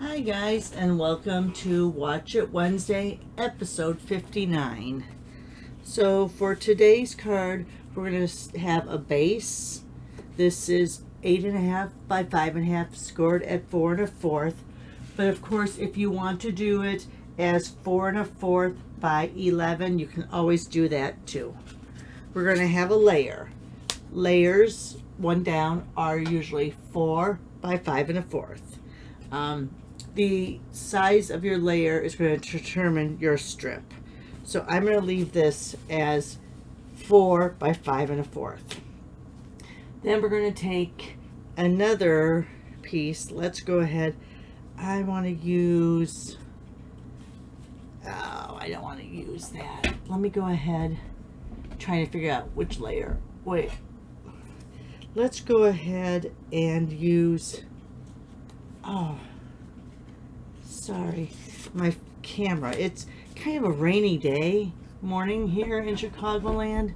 Hi guys, and welcome to Watch It Wednesday, episode 59. So for today's card, we're going to have a base. This is 8.5 by 5.5, scored at 4 1/4. But of course, if you want to do it as 4 1/4 by 11, you can always do that too. We're going to have a layer. Layers, one down, are usually 4 by 5 1/4. The size of your layer is going to determine your strip. So I'm going to leave this as 4 by 5 1/4. Then we're going to take another piece. Let's go ahead. I want to use, I don't want to use that. Let me go ahead, trying to figure out which layer. Wait, let's go ahead and use, sorry, my camera. It's kind of a rainy day morning here in Chicagoland,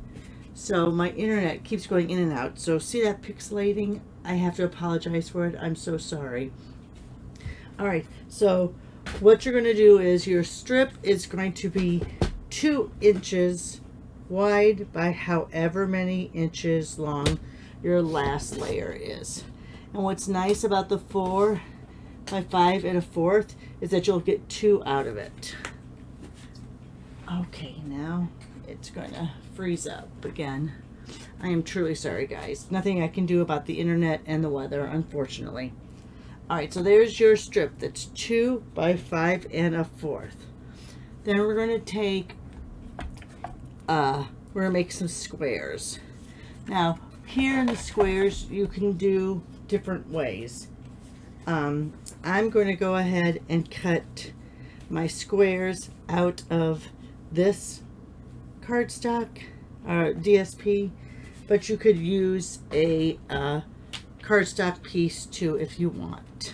so my internet keeps going in and out. So see that pixelating? I have to apologize for it. I'm so sorry. All right, so what you're going to do is your strip is going to be 2 inches wide by however many inches long your last layer is. And what's nice about the 4 by 5 1/4 is that you'll get 2 out of it. Okay, now it's going to freeze up again. I am truly sorry, guys. Nothing I can do about the internet and the weather, unfortunately. All right, so there's your strip. That's 2 by 5 1/4. Then we're going to take, we're going to make some squares. Now, here in the squares, you can do different ways. I'm going to go ahead and cut my squares out of this cardstock, DSP, but you could use a cardstock piece too if you want.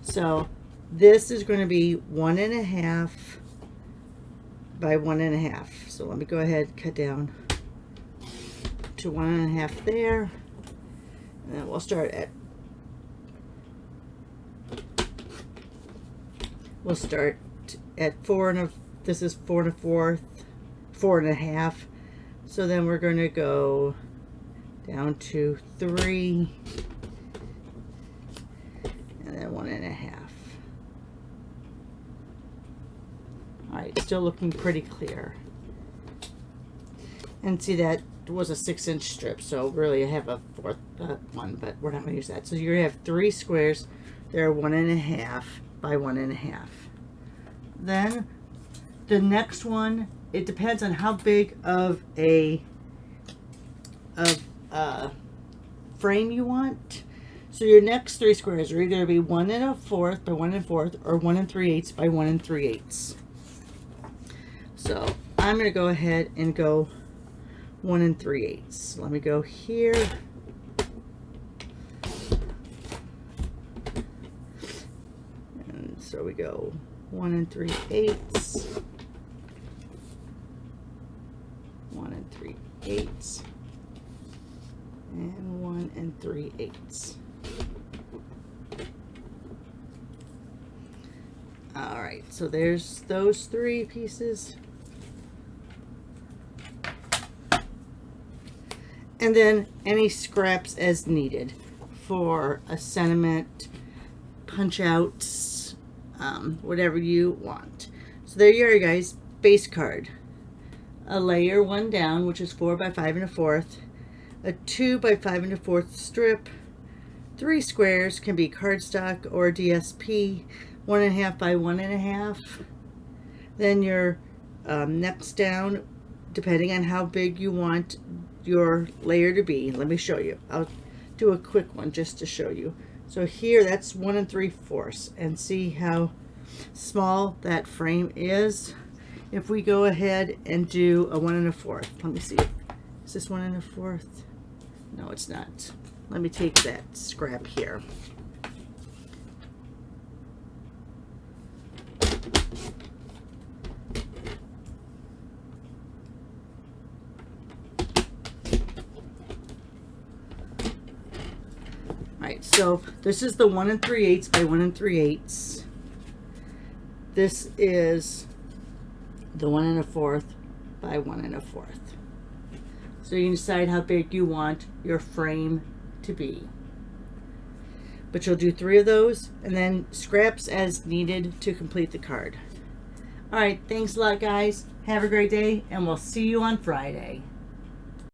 So this is going to be 1 1/2 by 1 1/2. So let me go ahead and cut down to 1 1/2 there, and then we'll start at We'll start at 4 and this is 4 1/4, 4 1/2. So then we're going to go down to 3, and then 1 1/2. All right, still looking pretty clear. And see, that was a 6-inch strip, so really I have a 4th one, but we're not going to use that. So you're going to have 3 squares. They're 1 1/2 by 1 1/2. Then the next one, it depends on how big of a frame you want. So your next 3 squares are either going to be 1 1/4 by 1 1/4 or 1 3/8 by 1 3/8. So I'm going to go ahead and go 1 3/8. Let me go here. And so we go 1 3/8, 1 3/8, and 1 3/8. All right, so there's those 3 pieces. And then any scraps as needed for a sentiment, punch outs, whatever you want. So there you are, guys. Base card. A layer 1 down, which is 4 by 5 1/4. A 2 by 5 1/4 strip. 3 squares, can be cardstock or DSP. 1 1/2 by 1 1/2. Then your next down, depending on how big you want your layer to be. Let me show you. I'll do a quick one just to show you. So here, that's 1 3/4, and see how small that frame is. If we go ahead and do a 1 1/4, let me see. Is this 1 1/4? No, it's not. Let me take that scrap here. All right, so this is the 1 3/8 by 1 3/8. This is the 1 1/4 by 1 1/4. So you can decide how big you want your frame to be. But you'll do 3 of those and then scraps as needed to complete the card. All right, thanks a lot, guys. Have a great day, and we'll see you on Friday.